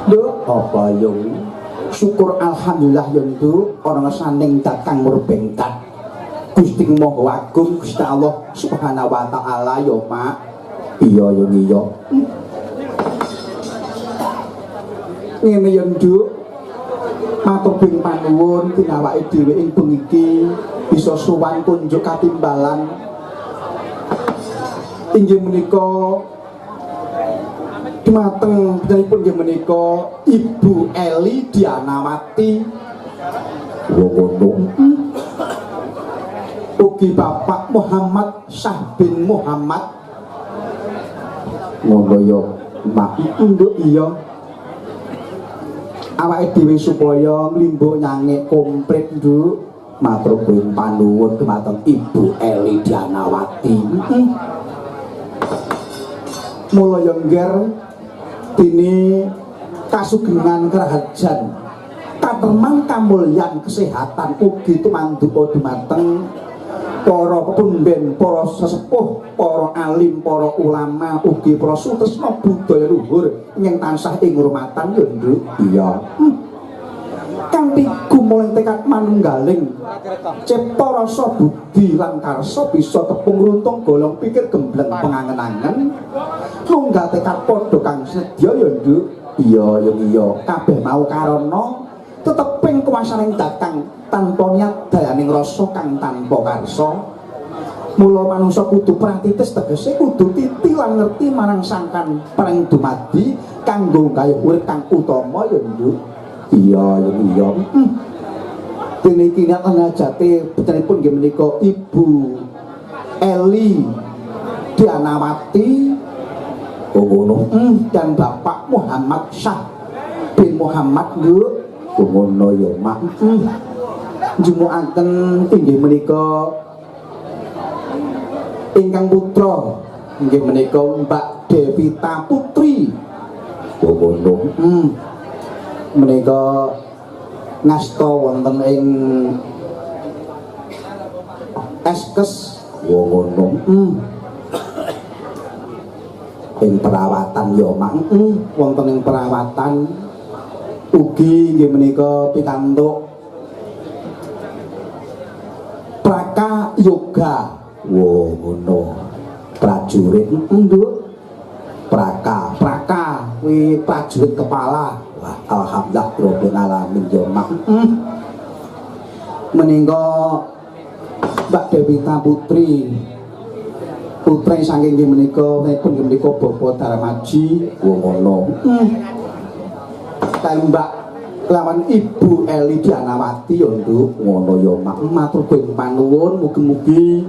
Nduk apa yung syukur alhamdulillah yo nduk ana saning datang murbengkat Gusti Maha Agung Gusti Allah Subhanahu wa taala yo Mak. Iya yo iya. Ngene yo nduk matur ping panuwun tinawake dhewe ing bengi iki bisa sowan kunjuk katimbalan inggih menika dumateng pun inggih menika Ibu Eli Dianawati ngono ugi Bapak Muhammad Syah bin Muhammad ngono yo Mak nduk iya awake dhewe supaya nglimbuk nyangik komplit nduk matur ping panuwun dumateng Ibu Eli Dianawati mulya ngger dene kasugengan kerajan katerman kamulyan kesehatan ugi tumanduka dumateng para pundhen para sesepuh para alim para ulama ugi para sutresna budaya luhur ingkang tansah ing hormatan yo nduk iya kanthi gumulih tekad manunggaling cipta rasa budi lan karsa bisa tepung runtung golong pikir gembleng pengangen-angen nunggal tekad padha kang sedya ya nduk iya ya iya kabeh mau karana teteping kuwasaning datang tanpa niat dayaning rasa kang tanpa karsa mula manungsa kudu pratitis tegese kudu titi lan ngerti marang sangkan paring dumadi kanggo gawe urip kang utama ya nduk iya ya iya dene iki nek ngajate putripun nggih menika Ibu Eli Dianawati ngono dan Bapak Muhammad Syah bin Muhammad nduk ngono ya Mak njumukaken inggih menika ingkang putra inggih menika Mbak Devita Putri ngono menika ngasta wonten ing Eskes ngono ing perawatan ya Mak wonten ing perawatan ugi nggih menika pikantuk Praka Yoga ngono prajurit nduk Praka kuwi prajurit kepala wah alhamdulillah rabbil alamin ya Mak menika Mbak Devita Putri putra saking nggih menika pun nggih menika Bapak Darmaji ngono Mbak lawan Ibu Eli Dianawati ya nduk ngono ya Mak matur ping panuwun mugi-mugi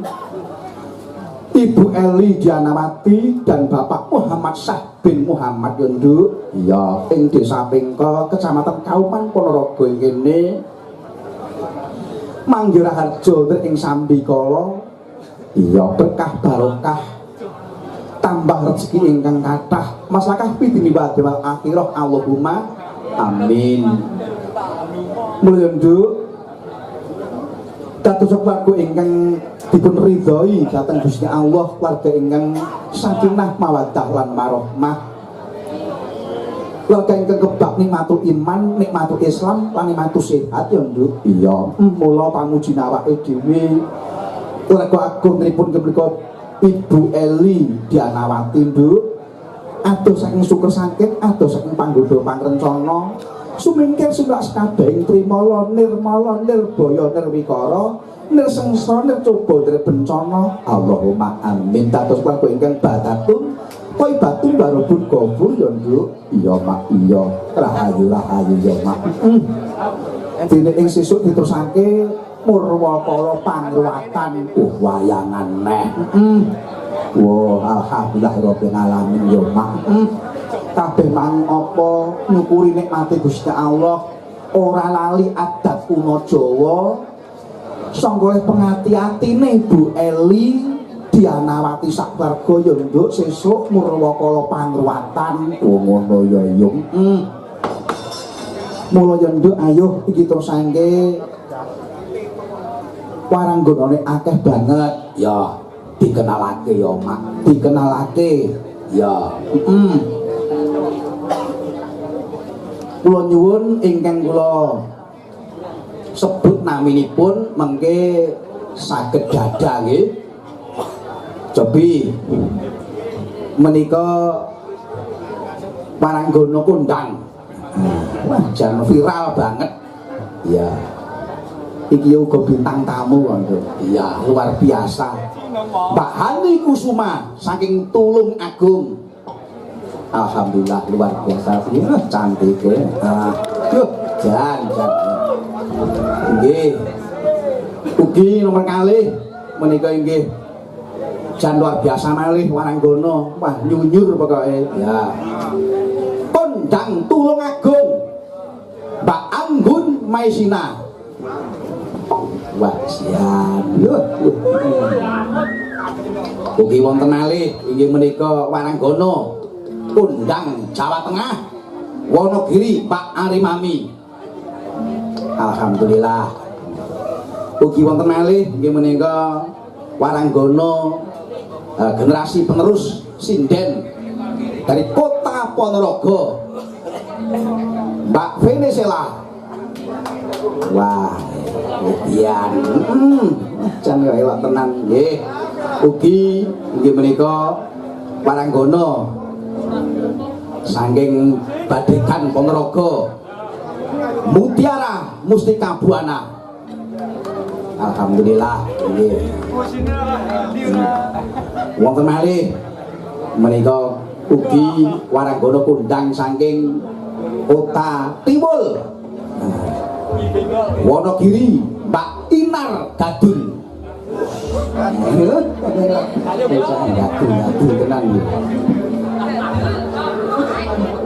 Ibu Eli Dianawati dan Bapak Muhammad Syah bin Muhammad ya nduk iya ing Desa Pingko Kecamatan Kauman Ponorogo kene Manggiraharjo ing Sambikala iya berkah barokah tambah rezeki ingkang kathah maslakah pidini wal akhirah Allahumma amin mulya nduk dados keluarga ingkang dipun ridhoi dhateng Gusti Allah keluarga ingkang sakinah mawaddah lan warahmah keluarga ingkang kebak nikmatul iman nikmatul Islam lan nikmatul sehat ya nduk iya mula pamuji awake dhewe keluarga agung pripun menika Ibu Eli Dianawati nduk adoh saking syukur sakit adoh saking panggoda pangrencana sumingkir sumrak sekabehing trimala nirmala nirbaya nirwikara nirsengsara nircoba nirbencana Allahumma amin dados keluarga ingkang badatun thaibatun barobun ghafur ya nduk iya Mak iya rahayu ya Mak dene ing sesuk diterusake Murwakala pangruwatan wayangan neh wah alhamdulillah rabbil alamin ya Mak kabeh mang apa nyukuri nikmate Gusti Allah ora lali adat kuno Jawa sangka pengati-atine Ibu Eli Dianawati sak warga ya nduk sesuk Murwakala pangruwatan ngono ya yung mula ya nduk ayo iki terusake waranggonane akeh banget ya dikenalake ya Mak dikenalake ya kula nyuwun ingkang kula sebut naminipun mengke saged dadah nggih. Cobi menika Paranggono kondang. Wah, jan viral banget. Ya. Iki uga bintang tamu kok. Iya, luar biasa. Mbak Hani Kusuma saking Tulung Agung. Alhamdulillah luar biasa sih, cantik ya. Yuk, jan. Nggih. Ugi nomor kalih menika inggih jan luar biasa malih Waranggono. Wah, nyunyur pokoke. Ya. Kondang Tulung Agung. Mbak Anggun Maisina. Wah, siap. Ugi wonten malih inggih menika Waranggono. Kondang Jawa Tengah. Wonogiri Pak Arimami. Alhamdulillah. Ugi wonten malih inggih menika Waranggono generasi penerus sinden dari Kota Ponorogo. Mbak Venezuela. Wah, Ian. Jan yo elok tenan nggih. Ugi inggih menika Waranggono saking Badekan Ponorogo. Mutiara Mustika Buana. Alhamdulillah nggih. Wonten malih menika ugi Waranggono kondang saking Kota Tiwul. Wonogiri Mbak Inar Gadul. Gadul tenan iki.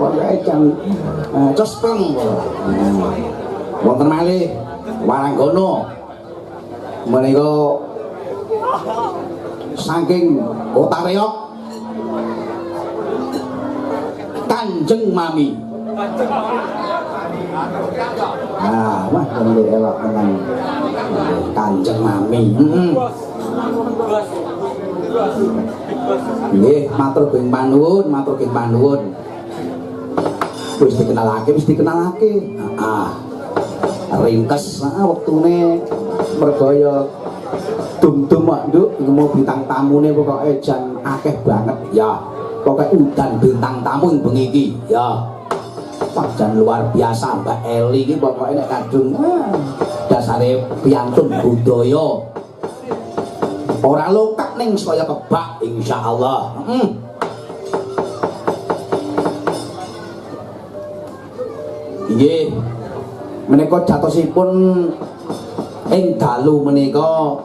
Wae jang cospleng. Wonten malih Waranggono menika saking Kota Reok Kanjeng Mami. Wah, kangge elok tenan. Kanjeng Mami. Nggih, matur bing panuwun, matur bing panuwun. Wis dikenalake. Ringkes wektune mergaya dum-dum kok nduk mau bintang tamune pokoke jan akeh banget ya. Pokoke udan bintang tamu bengi iki ya. Wah, jan luar biasa Mbak Eli iki pokoke nek kadung dasare piantun budaya. Ora lokak ning saya kebak insyaallah. Nggih. Menika jatosipun ing dalu menika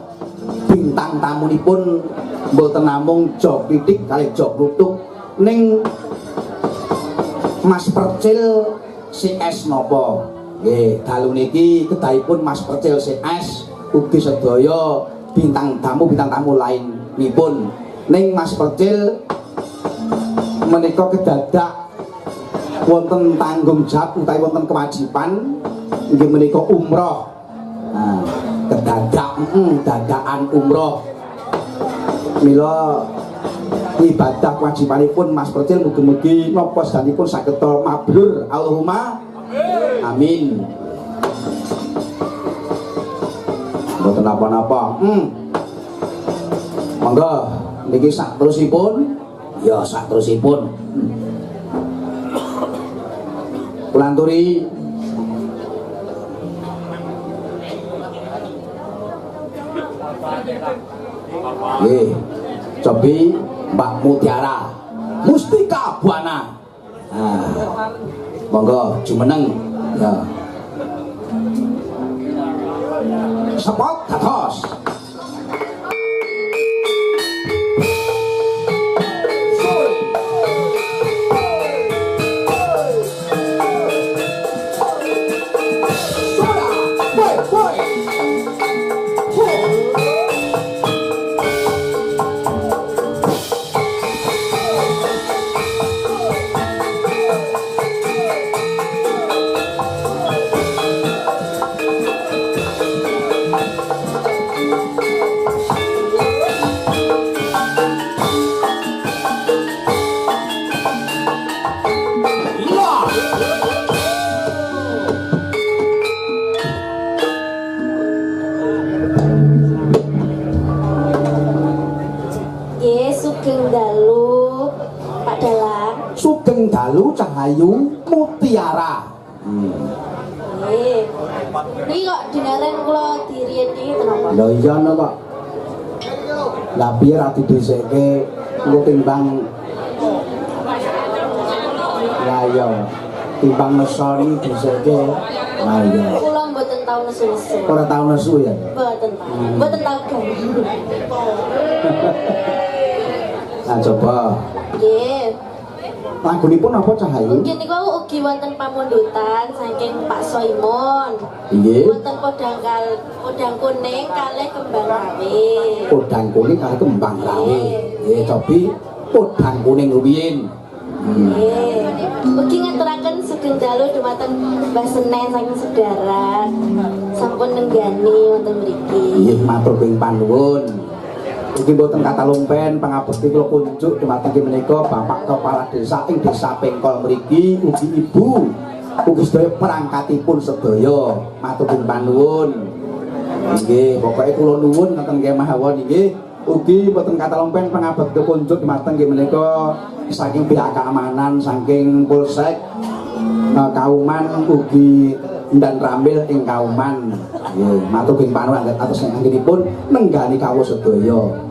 bintang tamunipun mboten namung jog titik kalih jog kluthuk ning Mas Percil CS napa. Nggih, dalu niki kedahipun Mas Percil CS ugi sedaya bintang tamu lainipun. Ning Mas Percil menika kedadak wonten tanggung jawab utawi wonten kewajiban inggih menika umroh. Dadakan umroh. Mila ibadah kewajibanipun Mas Percil mugi-mugi napa sedanipun saged mabrur. Allahumma amin. Mboten napa-napa. Monggo niki saterusipun. Ya saterusipun. Kula aturi nggih, cobi Mbak Mutiara Mustika Buana. Monggo jumeneng ya. Sepot dados. Sugeng dalu cahayu mutiara. Ini kok dengaran kula diriyen iki kenapa? Lho iya no kok. Lah piye ra didhesekke engko timbang ya ya timbang mesoni dhesekke. Lah iya. Kula mboten tau nesu-nesu. Ora tau nesu ya? Mboten tau. Mboten tau ganggu. Nah coba. Nggih. Lagunipun apa cahayu? Mungkin niku ugi wonten pamundutan saking Pak Soimon. Nggih. Wonten podang kuning kalih kembang rawe. Podang kuning kalih kembang rawe. Nggih, cobi podang kuning rumiyin. Nggih. Ugi ngaturaken sugeng dalu dumateng Mbah Senen saking Sedaran. Sampun nenggani wonten mriki. Nggih, matur ping panuwun. Iki mboten kata lumpen pangabekti kula kunjuk dumateng menika Bapak Kepala Desa ing Desa Pengkol mriki ugi Ibu ugi sedaya perangkatipun sedaya matur panuwun. Nggih, pokoke kula nuwun ngoten nggih mawon nggih. Ugi mboten kata lumpen pangabekti kunjuk dumateng menika saking pihak keamanan saking Polsek Kauman ugi dan Rambil ing Kauman. Nggih, matur panuwun atus anggenipun nenggani kawula sedaya.